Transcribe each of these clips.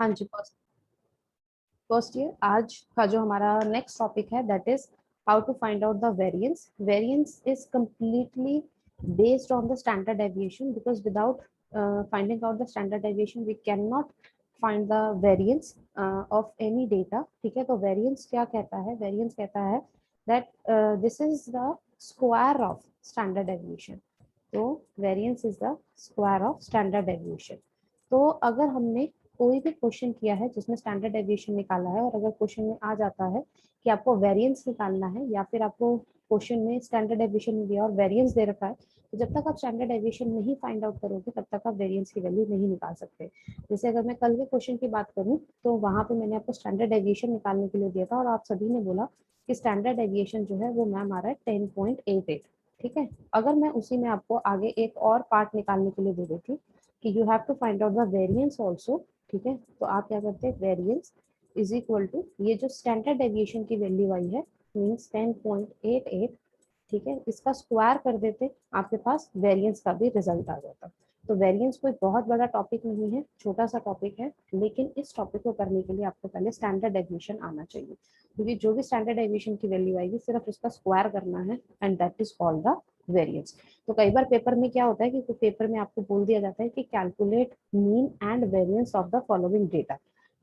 हाँ जी, first year. आज का जो हमारा नेक्स्ट टॉपिक है that is how to find out the variance. Variance is completely based on the standard deviation because without finding out the standard deviation we cannot find the variance of any data। ठीक है, तो variance क्या कहता है? Variance कहता है that this is the square of standard deviation। तो variance is the square of standard deviation. तो अगर हमने कोई भी क्वेश्चन किया है जिसमें स्टैंडर्ड डेविएशन निकाला है और अगर क्वेश्चन में आ जाता है कि आपको वेरिएंस निकालना है या फिर आपको क्वेश्चन में स्टैंडर्ड डेविएशन दिया और वेरिएंस दे रखा है, तो जब तक आप स्टैंडर्ड डेविएशन नहीं फाइंड आउट करोगे तब तक आप वेरिएंस की वैल्यू नहीं निकाल सकते। जैसे अगर मैं कल के क्वेश्चन की बात करूं तो वहां पे मैंने आपको स्टैंडर्ड डेविएशन निकालने के लिए दिया था और आप सभी ने बोला कि स्टैंडर्ड डेविएशन जो है वो मैम आ रहा है 10.88। ठीक है, अगर मैं उसी में आपको आगे एक और पार्ट निकालने के लिए दे देती कि you have to find out the variance also. ठीक है, तो आप क्या करते हैं, वेरिएंस इज इक्वल टू ये जो स्टैंडर्ड डेविएशन की वैल्यू आई है मींस 10.88। ठीक है, इसका स्क्वायर कर देते, आपके पास वेरिएंस का भी रिजल्ट आ जाता। तो वेरिएंस कोई बहुत बड़ा टॉपिक नहीं है, छोटा सा टॉपिक है, लेकिन इस टॉपिक को करने के लिए आपको पहले स्टैंडर्ड डेविएशन आना चाहिए, क्योंकि जो भी स्टैंडर्ड डेविएशन की वैल्यू आएगी सिर्फ उसका स्क्वायर करना है and that is called the variance. तो कई बार पेपर में क्या होता है कि पेपर में आपको बोल दिया जाता है कि calculate mean and variance of the following data.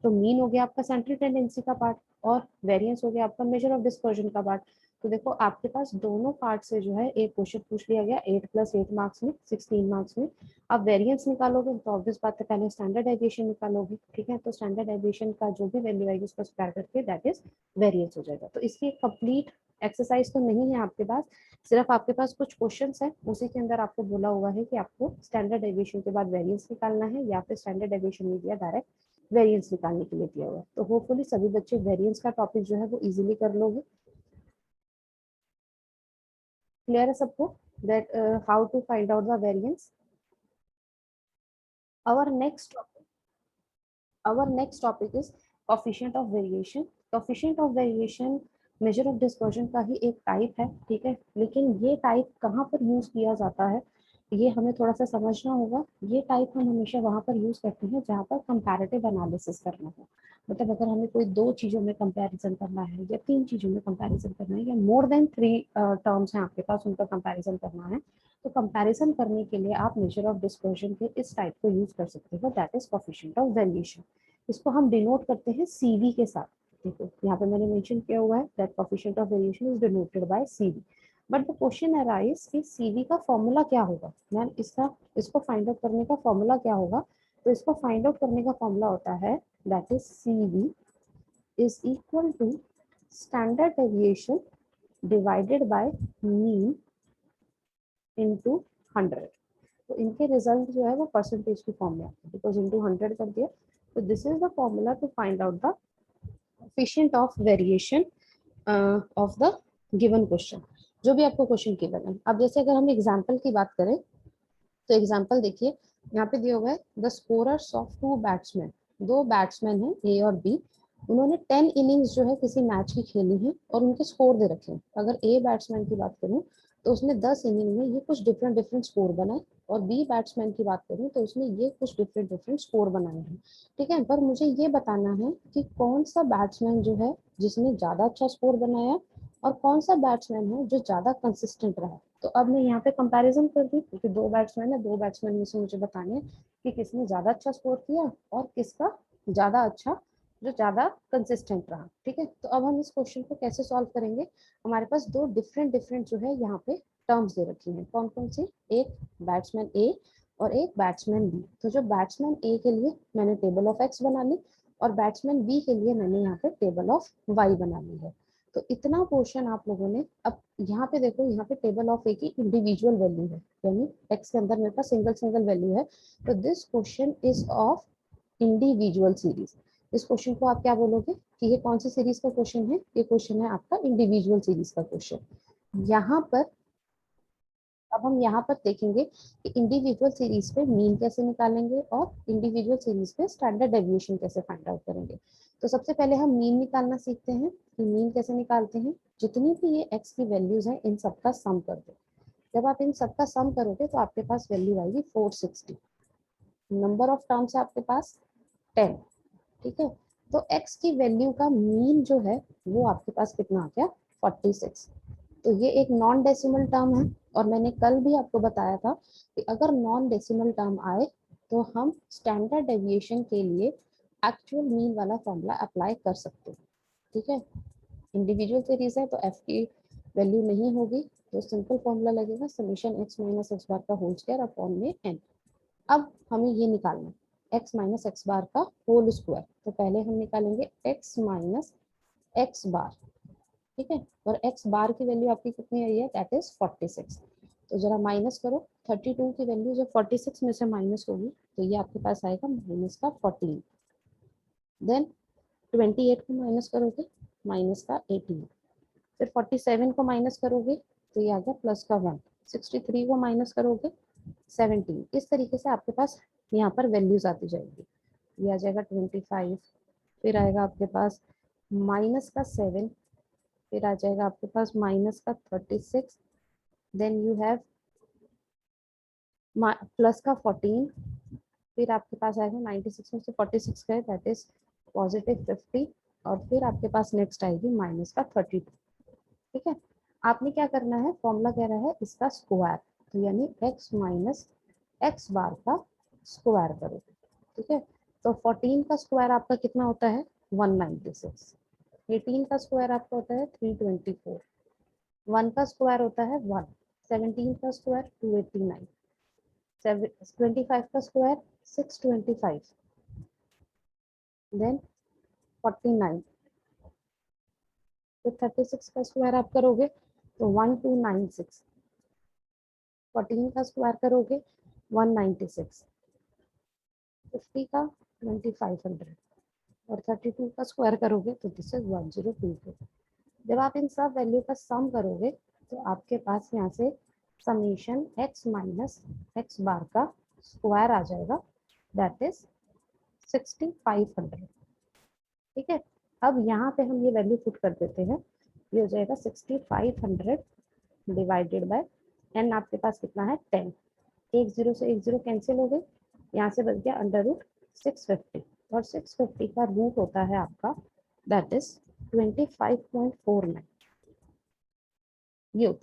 तो मीन हो गया आपका सेंट्रल टेंडेंसी का पार्ट और वेरिएंस हो गया आपका मेजर ऑफ डिस्पर्जन का पार्ट। तो देखो आपके पास दोनों पार्ट से जो है एक क्वेश्चन पूछ लिया गया 8+8 मार्क्स में, 16 मार्क्स में। अब वेरिएंस निकालोगे तो ऑब्वियस बात है पहले स्टैंडर्ड डेविएशन निकालोगे। ठीक है, तो स्टैंडर्ड डेविएशन का जो भी वैल्यू आएगी उसको स्क्वायर करके दैट इज वेरिएंस हो जाएगा। तो इसकी एक कंप्लीट एक्सरसाइज तो नहीं है आपके पास, सिर्फ आपके पास कुछ क्वेश्चंस है, उसी के अंदर आपको बोला हुआ है कि आपको स्टैंडर्ड डेविएशन के बाद वेरिएंस निकालना है या फिर स्टैंडर्ड डेविएशन नहीं दिया, डायरेक्ट वेरिएंस निकालने के लिए दिया हुआ है। तो होपफुली सभी बच्चे वेरिएंस का टॉपिक जो है वो इजीली कर लोगे। क्लियर है सबको that how to find out the variance. our next topic our next topic is coefficient of variation। coefficient of variation measure of dispersion का ही एक टाइप है। ठीक है, लेकिन ये टाइप कहाँ पर यूज किया जाता है ये हमें थोड़ा सा समझना होगा। ये टाइप हम हमेशा वहां पर यूज करते हैं जहाँ पर कंपैरेटिव एनालिसिस करना हो। मतलब अगर हमें कोई दो चीजों में कंपैरिजन करना है या तीन चीजों में कंपैरिजन करना है या मोर देन 3 टर्म्स हैं आपके पास, उनका कंपैरिजन करना है, तो कंपैरिजन करने के लिए आप मेजर ऑफ डिस्पर्जन के इस टाइप को यूज कर सकते हो, that is coefficient of variation. इसको हम डिनोट करते हैं सीवी के साथ। देखो यहाँ पे मैंने मेंशन किया हुआ है that coefficient of variation is denoted by CV. But the question arise कि सीवी का फॉर्मूला क्या होगा मैम, इसको फाइंड आउट करने का फॉर्मूला क्या होगा। तो इसको फाइंड आउट करने का फॉर्मूला होता है that is CV is equal to standard deviation divided by mean into 100। तो इनके रिजल्ट जो है वो परसेंटेज की फॉर्म में आते हैं, बिकॉज इनटू 100 कर दिया। तो this is the formula to find out the coefficient of variation of the given question. जो भी आपको क्वेश्चन गिवन है, अब जैसे अगर हम एग्जांपल की बात करें तो एग्जांपल देखिए यहाँ पे दिया हुआ है द स्कोरर्स ऑफ 2 बैट्समैन। दो बैट्समैन हैं ए और बी, उन्होंने 10 इनिंग्स जो है किसी मैच की खेली है और उनके स्कोर दे रखे हैं। अगर ए बैट्समैन की बात करूं तो उसने 10 इनिंग में ये कुछ डिफरेंट डिफरेंट स्कोर बनाए और बी बैट्समैन की बात करूं तो उसने ये कुछ डिफरेंट डिफरेंट स्कोर बनाए हैं। ठीक है, पर मुझे ये बताना है कि कौन सा बैट्समैन जो है जिसने ज्यादा अच्छा स्कोर बनाया और कौन सा बैट्समैन है जो ज्यादा कंसिस्टेंट रहा। तो अब मैं यहाँ पे कंपैरिजन कर दी क्योंकि दो बैट्समैन है, दो बैट्समैन में से मुझे बताने हैं कि किसने ज्यादा अच्छा स्कोर किया और किसका ज्यादा अच्छा, जो ज्यादा कंसिस्टेंट रहा। ठीक है, तो अब हम इस क्वेश्चन को कैसे सॉल्व करेंगे। हमारे पास दो डिफरेंट डिफरेंट जो है यहाँ पे टर्म्स दे रखी हैं। कौन कौन सी, एक बैट्समैन ए और एक बैट्समैन बी। तो जो बैट्समैन ए के लिए मैंने टेबल ऑफ एक्स बना ली और बैट्समैन बी के लिए मैंने यहाँ पे टेबल ऑफ वाई बना ली है। तो इतना पोर्शन आप लोगों ने, अब यहाँ पे देखो, यहाँ पे टेबल ऑफ ए की इंडिविजुअल वैल्यू है, यानी एक्स के अंदर मेरे पास सिंगल सिंगल वैल्यू है। तो this question is of individual series. इस क्वेश्चन को आप क्या बोलोगे कि ये कौन सी सीरीज का क्वेश्चन है, ये क्वेश्चन है आपका इंडिविजुअल सीरीज का क्वेश्चन। यहाँ पर अब हम यहाँ पर देखेंगे कि इंडिविजुअल सीरीज पे मीन कैसे निकालेंगे और इंडिविजुअल सीरीज पे स्टैंडर्ड डेविएशन कैसे फाइंड आउट करेंगे। तो सबसे पहले हम मीन निकालना सीखते हैं कि मीन कैसे निकालते हैं। जितनी भी ये एक्स की वैल्यूज हैं इन सबका सम कर दो। जब आप इन सबका सम करोगे तो आपके पास वैल्यू आएगी 460। नंबर ऑफ टर्म्स है आपके पास 10। ठीक है। तो x की वैल्यू का मीन जो है वो आपके पास कितना आ गया 46। तो ये एक नॉन डेसिमल टर्म है, और मैंने कल भी आपको बताया था कि अगर नॉन डेसिमल टर्म आए तो हम स्टैंडर्ड डेविएशन के लिए एक्चुअल मीन वाला फॉर्मूला अप्लाई कर सकते हैं। ठीक है, इंडिविजुअल सीरीज है तो एफ की वैल्यू नहीं होगी, तो सिंपल फॉर्मूला लगेगा summation x minus X bar का होल स्क्वायर अपॉन में एन। अब हमें ये निकालना है x माइनस एक्स बार का होल स्क्वायर, तो पहले हम निकालेंगे x माइनस एक्स बार। ठीक है, और x बार की वैल्यू आपकी कितनी आई है, दैट इज 46। तो जरा माइनस करो, 32 की वैल्यू जब 46 में से माइनस होगी तो ये आपके पास आएगा माइनस का 14। देन 28 को माइनस करोगे, माइनस का 18। फिर 47 को माइनस करोगे तो ये आ गया प्लस का 1। 63 को माइनस करोगे 17। इस तरीके से आपके पास यहाँ पर वैल्यूज आती जाएगी। ये आ जाएगा 25, फिर आएगा आपके पास माइनस का 7, फिर आ जाएगा आपके पास माइनस का 36, देन यू हैव प्लस का 14, फिर आपके पास आएगा 96 में से 46 गए दैट इज पॉजिटिव 50, और फिर आपके पास नेक्स्ट आएगी माइनस का 32। ठीक है, आपने क्या करना है, फॉर्मूला कह रहा है इसका स्क्वायर, तो यानी x माइनस एक्स बार का स्क्वायर करो। ठीक है, तो 14 का स्क्वायर आपका कितना होता है 196, 18 का स्क्वायर आपका होता है 324, 1 का स्क्वायर होता है 1, 17 का स्क्वायर 289, 25 का स्क्वायर 625, देन 49, फिर 36 का स्क्वायर आप करोगे तो 1296, 14 का स्क्वायर करोगे 196, 50 का 2500, और 32 का स्क्वायर करोगे तो दिस इज 1024। जब आप इन सब वैल्यू का सम करोगे तो आपके पास यहाँ से summation x minus X bar का स्क्वायर आ जाएगा, दैट इज 6500। ठीक है, अब यहाँ पे हम ये वैल्यू पुट कर देते हैं, ये हो जाएगा 6500 डिवाइडेड बाय एन, आपके पास कितना है 10। एक जीरो से एक जीरो कैंसिल हो गई, यहाँ से बच गया अंडर रूट 650, और 650 का रूट होता है आपका दैट इज 25.49 यूथ।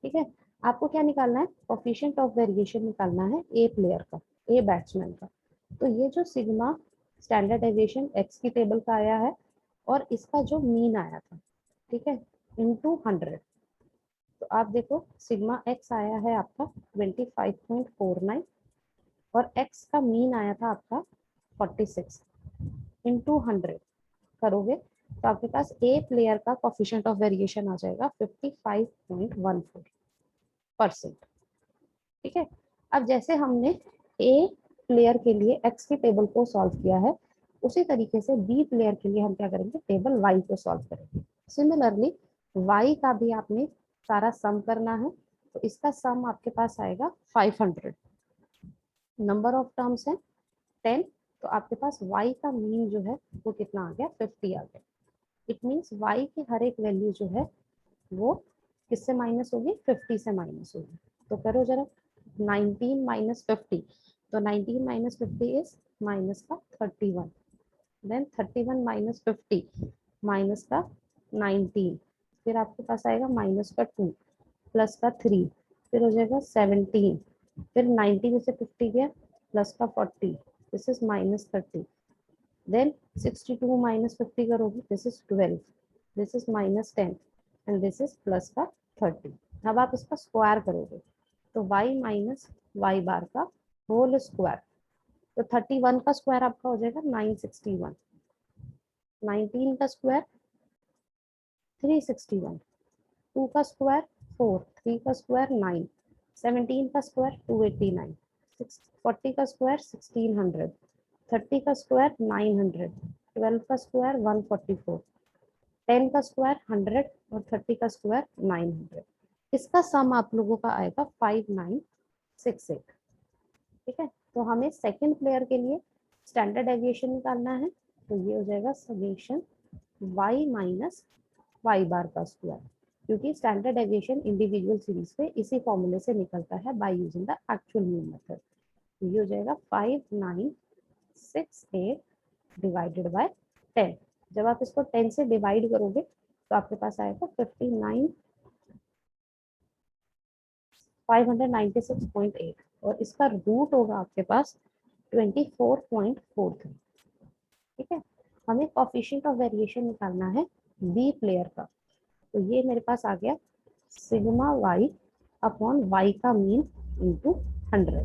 ठीक है, आपको क्या निकालना है, कोफिशिएंट ऑफ वेरिएशन निकालना है ए प्लेयर का, ए बैट्समैन का। तो ये जो सिग्मा स्टैंडर्ड डेविएशन एक्स की टेबल का आया है और इसका जो मीन आया था, ठीक है, इनटू 100। तो आप देखो सिग्मा एक्स आया है आपका 25.49, और x का मीन आया था आपका 46, इनटू 100 करोगे तो आपके पास ए प्लेयर का कोफिशिएंट ऑफ वेरिएशन आ जाएगा 55.14%। ठीक है, अब जैसे हमने ए प्लेयर के लिए एक्स की टेबल को सॉल्व किया है, उसी तरीके से बी प्लेयर के लिए हम क्या करेंगे, टेबल वाई को सॉल्व करेंगे। सिमिलरली वाई का भी आपने सारा सम करना है, तो इसका सम आपके पास आएगा 500। नंबर ऑफ टर्म्स है 10, तो आपके पास y का मीन जो है वो कितना आ गया 50 आ गया। इट मीन्स y की हर एक वैल्यू जो है वो किससे माइनस होगी, 50 से माइनस होगी। तो करो जरा 19 माइनस 50, तो 19 माइनस 50 इज माइनस का 31, देन 31 माइनस 50 माइनस का 19, फिर आपके पास आएगा माइनस का 2 प्लस का 3, फिर हो जाएगा 17, फिर 90 में से 50 गया प्लस का 40, this is minus 30, then 62 minus 50 करोगे this is 12, this is minus 10, and this is plus का 30। अब आप इसका स्क्वायर करोगे तो y माइनस वाई बार का होल स्क्वायर, तो 31 का स्क्वायर आपका हो जाएगा 961, 19 का स्क्वायर 361, 2 का स्क्वायर 4, 3 का स्क्वायर 9, 17 का स्क्वायर 289, 40 का स्क्वायर 1600, 30 का स्क्वायर 900, 12 का स्क्वायर 144, 10 का स्क्वायर 100, और 30 का स्क्वायर 900। इसका सम आप लोगों का आएगा 5968। ठीक है, तो हमें सेकंड प्लेयर के लिए स्टैंडर्ड डेविएशन निकालना है, तो ये हो जाएगा समेशन y माइनस वाई बार का स्क्वायर, क्योंकि स्टैंडर्ड डेविएशन इंडिविजुअल सीरीज पे इसी फॉर्मूले से निकलता है by using the actual mean method. तो ये हो जाएगा 5968 डिवाइडेड बाय 10। जब आप इसको 10 से डिवाइड करोगे तो आपके पास आएगा 596.8 और इसका रूट होगा आपके पास 24.43। ठीक है, हमें कोफिशिएंट ऑफ वेरिएशन निकालना है बी प्लेयर का। तो ये मेरे पास आ गया सिग्मा वाई अपॉन वाई का मीन इंटू 100।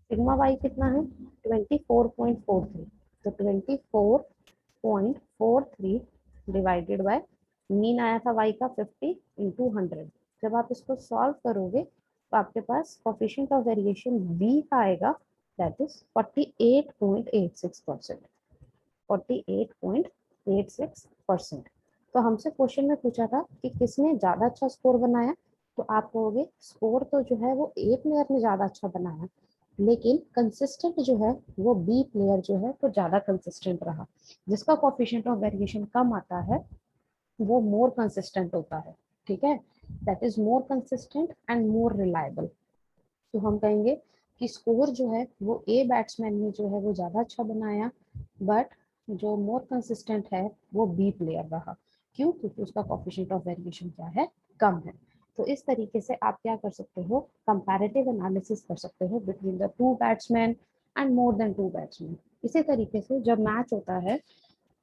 सिग्मा वाई कितना है 24.43, तो 24.43 डिवाइडेड बाय मीन आया था वाई का 50 इंटू 100। जब आप इसको सॉल्व करोगे तो आपके पास कोफिशिएंट ऑफ वेरिएशन बी का आएगा, दैट इज 48.86%। 48.86%। तो हमसे क्वेश्चन में पूछा था कि किसने ज्यादा अच्छा स्कोर बनाया, तो आप कहोगे स्कोर तो जो है वो ए प्लेयर ने ज्यादा अच्छा बनाया, लेकिन कंसिस्टेंट जो है वो बी प्लेयर जो है तो ज्यादा कंसिस्टेंट रहा। जिसका कोफिशिएंट ऑफ वेरिएशन कम आता है वो मोर कंसिस्टेंट होता है। ठीक है, that is more consistent and more reliable. तो हम कहेंगे कि स्कोर जो है वो ए बैट्समैन ने जो है वो ज़्यादा अच्छा बनाया, बट जो मोर कंसिस्टेंट है वो बी प्लेयर रहा। क्यों? क्योंकि उसका कोफिशिएंट ऑफ वेरिएशन क्या है, कम है। तो इस तरीके से आप क्या कर सकते हो, कंपैरेटिव एनालिसिस कर सकते हो between the two batsman and more than two batsman. इसी तरीके से जब मैच होता है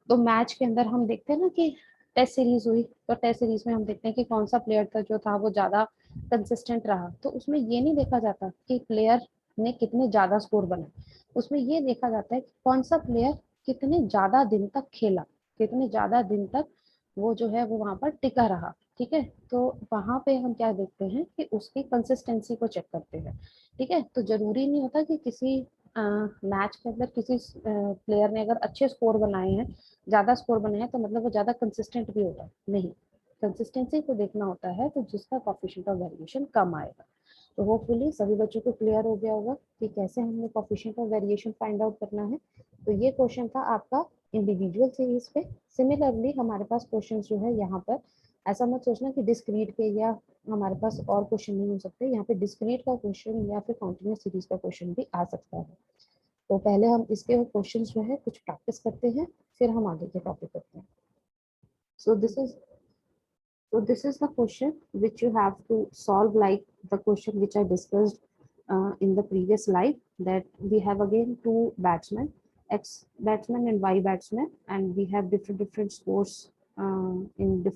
तो मैच के अंदर हम देखते हैं ना कि टेस्ट सीरीज हुई, तो टेस्ट सीरीज में हम देखते हैं कि कौन सा प्लेयर था जो था वो ज्यादा कंसिस्टेंट रहा। तो उसमें ये नहीं देखा जाता कि प्लेयर ने कितने ज्यादा स्कोर बनाए, उसमें ये देखा जाता है कि कौन सा प्लेयर कितने ज्यादा दिन तक खेला, कितने ज्यादा दिन तक वो जो है वो वहां पर टिका रहा। ठीक है, तो वहां पे हम क्या देखते हैं कि उसकी कंसिस्टेंसी को चेक करते हैं। ठीक है, तो जरूरी नहीं होता कि किसी मैच के अंदर किसी प्लेयर ने अगर अच्छे स्कोर बनाए हैं, ज्यादा स्कोर बनाए हैं, तो मतलब वो ज्यादा कंसिस्टेंट भी होता है, नहीं। कंसिस्टेंसी को देखना होता है तो जिसका कोफिशिएंट ऑफ वेरिएशन कम आएगा। तो होपफुली सभी बच्चों को क्लियर हो गया होगा कि कैसे हमें coefficient of variation find out करना है। तो ये क्वेश्चन था आपका इंडिविजुअल सीरीज पे। सिमिलरली हमारे पास क्वेश्चन जो है यहाँ पर, ऐसा मत सोचना कि डिस्क्रीट के या हमारे पास और क्वेश्चन नहीं हो सकते, यहाँ पे डिस्क्रीट का क्वेश्चन या फिर कॉन्टिन्यूस सीरीज का क्वेश्चन भी आ सकता है। तो पहले हम इसके क्वेश्चंस जो है कुछ प्रैक्टिस करते हैं, फिर हम आगे के टॉपिक करते हैं। So this is So this is the question which you have to solve, like the question which I discussed in the previous slide, that we have again two batsmen, X batsman and Y batsman, and we have different scores in the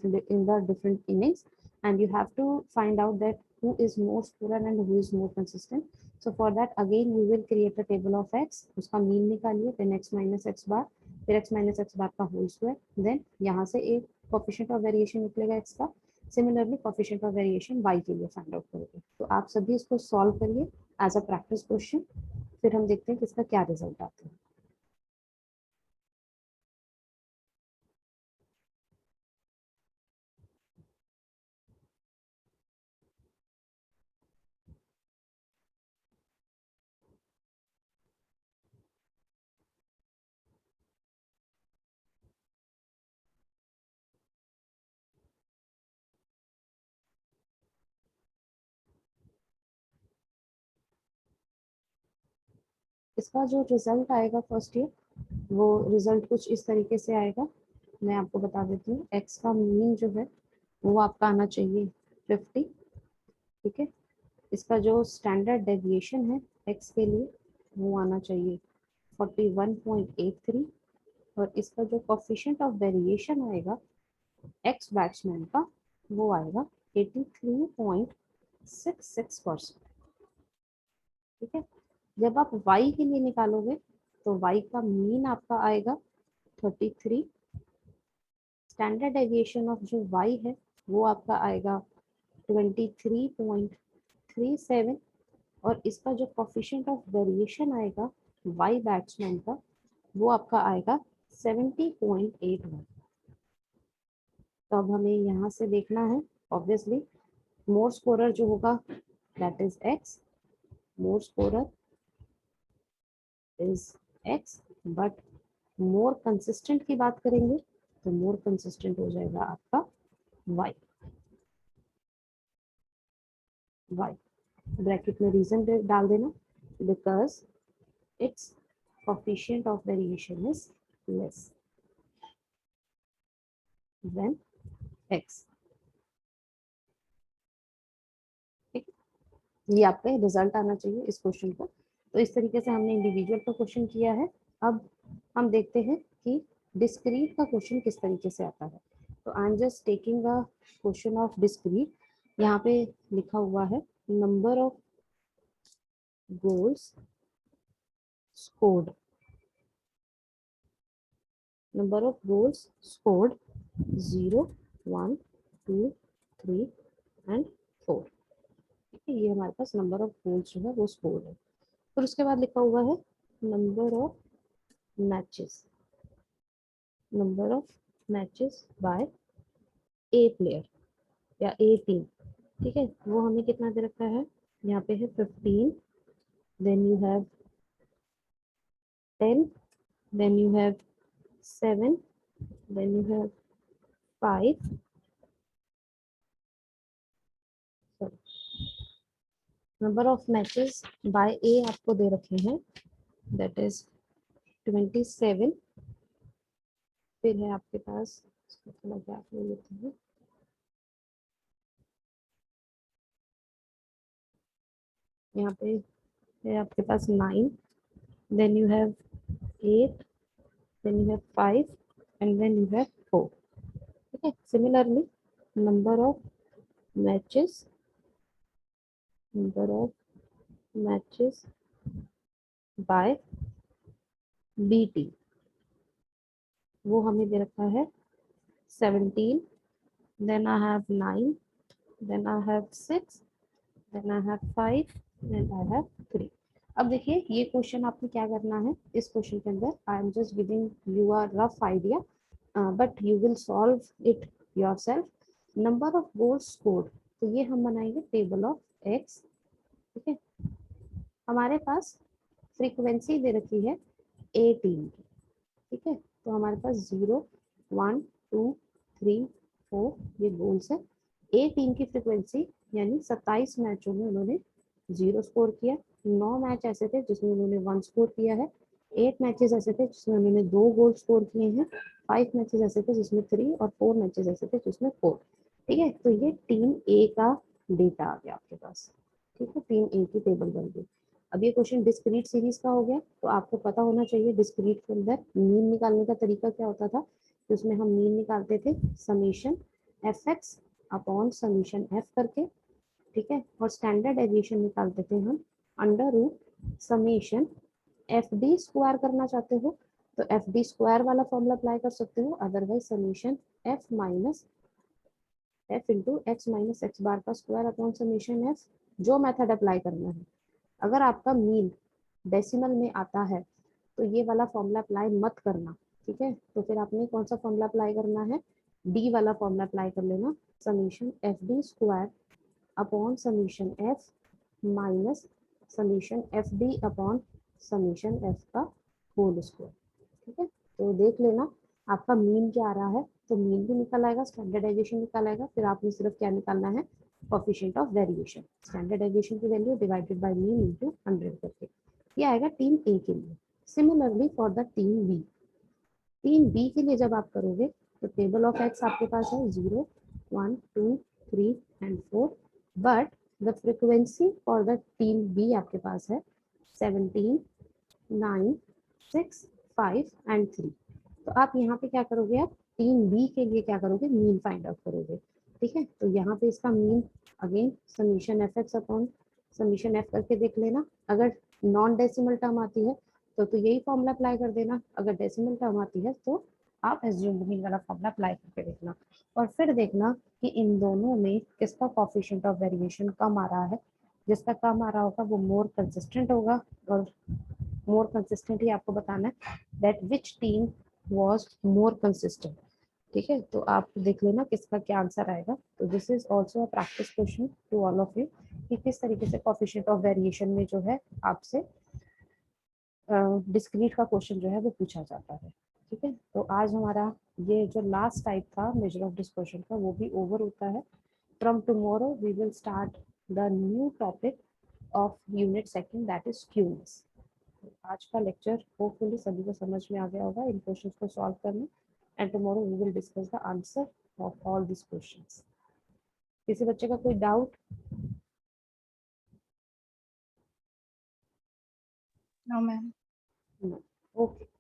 different innings, and you have to find out that who is more scorer and who is more consistent. So for that again you will create a table of X, उसका mean निकालिए, then X minus X bar, फिर X minus X bar का whole square, then यहाँ से एक coefficient of variation निकलेगा x का। Similarly coefficient of variation y के लिए फाइंड आउट करोगे। तो आप सभी इसको सॉल्व करिए एज अ प्रैक्टिस क्वेश्चन, फिर हम देखते हैं कि इसका क्या रिजल्ट आता है। इसका जो रिजल्ट आएगा फर्स्ट ईयर, वो रिजल्ट कुछ इस तरीके से आएगा। मैं आपको बता देती हूँ, एक्स का मीन जो है वो आपका आना चाहिए 50। ठीक है, इसका जो स्टैंडर्ड डेविएशन है एक्स के लिए वो आना चाहिए 41.83, और इसका जो कोफिशिएंट ऑफ वेरिएशन आएगा एक्स बैट्समैन का वो आएगा 83.66%। ठीक है, जब आप वाई के लिए निकालोगे तो वाई का मीन आपका आएगा 33, स्टैंडर्ड डेविएशन ऑफ जो वाई है वो आपका आएगा 23.37, और इसका जो कोफिशिएंट ऑफ वेरिएशन आएगा वाई बैट्समैन का वो आपका आएगा 70.81। तो अब हमें यहाँ से देखना है, ऑब्वियसली मोर स्कोरर जो होगा that is x, more scorer is x, but more consistent की बात करेंगे तो मोर कंसिस्टेंट हो जाएगा आपका वाई। वाई ब्रैकेट में रीजन डाल देना, because it's coefficient of variation is less than x। ठीक, ये आपका रिजल्ट आना चाहिए इस क्वेश्चन का। तो इस तरीके से हमने इंडिविजुअल का क्वेश्चन किया है। अब हम देखते हैं कि डिस्क्रीट का क्वेश्चन किस तरीके से आता है। तो I am just taking a question of discrete. यहाँ पे लिखा हुआ है number of goals scored, number of goals scored 0, 1, 2, 3 and 4। ठीक है, ये हमारे पास नंबर ऑफ गोल्स जो है वो स्कोर्ड है। फिर उसके बाद लिखा हुआ है number of matches, number of matches by a player या ए टीम। ठीक है, वो हमें कितना दे रखा है, यहाँ पे है 15, then you have 10, then you have 7, then you have 5, number of matches by A आपको दे रखे हैं, दैट इज 27। फिर है आपके पास, इसको थोड़ा गैप ले लेते हैं, यहाँ पे है आपके पास 9, then you have 8, then you have 5 and then you have 4। ठीक है, similarly number of matches, number of matches by B team, वो हमें दे रखा है 17, then I have 9, then I have 6, then I have 5 then I have 3। अब देखिए ये क्वेश्चन आपको क्या करना है, इस क्वेश्चन के अंदर I am just giving you a rough idea but you will solve it yourself. Number of goals scored, तो ये हम बनाएंगे टेबल ऑफ एक्स। ठीक है, हमारे पास फ्रीक्वेंसी दे रखी है ए टीम की। ठीक है, तो हमारे पास 0, 1, 2, 3, 4 ये गोल्स है। ए टीम की फ्रीक्वेंसी यानी 27 मैचों में उन्होंने 0 स्कोर किया, 9 मैच ऐसे थे जिसमें उन्होंने 1 स्कोर किया है, 8 मैचेस ऐसे थे जिसमें उन्होंने 2 गोल स्कोर किए हैं, 5 मैचेस ऐसे थे जिसमें 3 और 4 मैचेस ऐसे थे जिसमें 4। ठीक है, तो ये टीम ए का डेटा आ गया आपके पास। ठीक है, टीम ए की टेबल बन गई। अब ये क्वेश्चन डिस्क्रीट सीरीज का हो गया, तो आपको पता होना चाहिए डिस्क्रीट के अंदर मीन निकालने का तरीका क्या होता था। तो उसमें हम मीन निकालते थे summation F X upon summation F करके। ठीक है, और स्टैंडर्ड डेविएशन निकालते थे हम under root summation F D square करना चाहते हो तो एफ डी स्क्वायर वाला फॉर्मूला अप्लाई कर सकते हो, otherwise summation F minus F into X minus X bar का स्क्वायर अपॉन समीशन एफ, जो मेथड अप्लाई करना है। अगर आपका मीन डेसिमल में आता है तो ये वाला फॉर्मूला अप्लाई मत करना। ठीक है, तो फिर आपने कौन सा फॉर्मूला अप्लाई करना है, डी वाला फॉर्मूला अप्लाई कर लेना, summation F D square upon summation F minus summation F D upon summation F का होल स्क्वायर। ठीक है, तो देख लेना आपका मीन क्या आ रहा है, तो मीन भी निकल आएगा, स्टैंडर्डाइजेशन निकल आएगा, फिर आपने सिर्फ क्या निकालना है, coefficient of variation, standard deviation की value divided by mean into 100 करके, ये आएगा टीम ए के लिए। Similarly for the team B, team B के लिए जब आप करोगे तो टेबल ऑफ एक्स आपके पास है 0, 1, 2, 3 and 4, but the frequency for the team B आपके पास है 17, 9, 6, 5 एंड 3। तो आप यहाँ पे क्या करोगे, आप टीम बी के लिए क्या करोगे, मीन फाइंड आउट करोगे। ठीक है, तो यहाँ पे इसका mean again summation F X upon summation F करके देख लेना। अगर नॉन डेसिमल टर्म आती है तो यही फॉर्मूला अप्लाई कर देना, अगर डेसिमल टर्म आती है तो आप एज्यूम्ड मीन वाला फॉर्मूला अप्लाई करके देखना, और फिर देखना कि इन दोनों में किसका कोफिशिएंट ऑफ वेरिएशन कम आ रहा है। जिसका कम आ रहा होगा वो मोर कंसिस्टेंट होगा, और मोर कंसिस्टेंट ही आपको बताना है that which team was more consistent. ठीक है, तो आप देख लेना किसका क्या आंसर आएगा। तो this is also a practice question to all of you कि किस तरीके से कोफिशिएंट ऑफ वेरिएशन में जो है आपसे डिस्क्रीट का क्वेश्चन जो है वो पूछा जाता है। ठीक है, तो आज हमारा ये जो लास्ट टाइप था मेजर ऑफ डिस्पर्शन का वो भी ओवर होता है। From tomorrow we will start the new topic of unit second that is skewness. आज का लेक्चर होपफुली सभी को समझ में आ गया होगा इन क्वेश्चंस को सॉल्व करना, and tomorrow we will discuss the answer of all this questions. किसी बच्चे का कोई डाउट? No ma'am. ओके।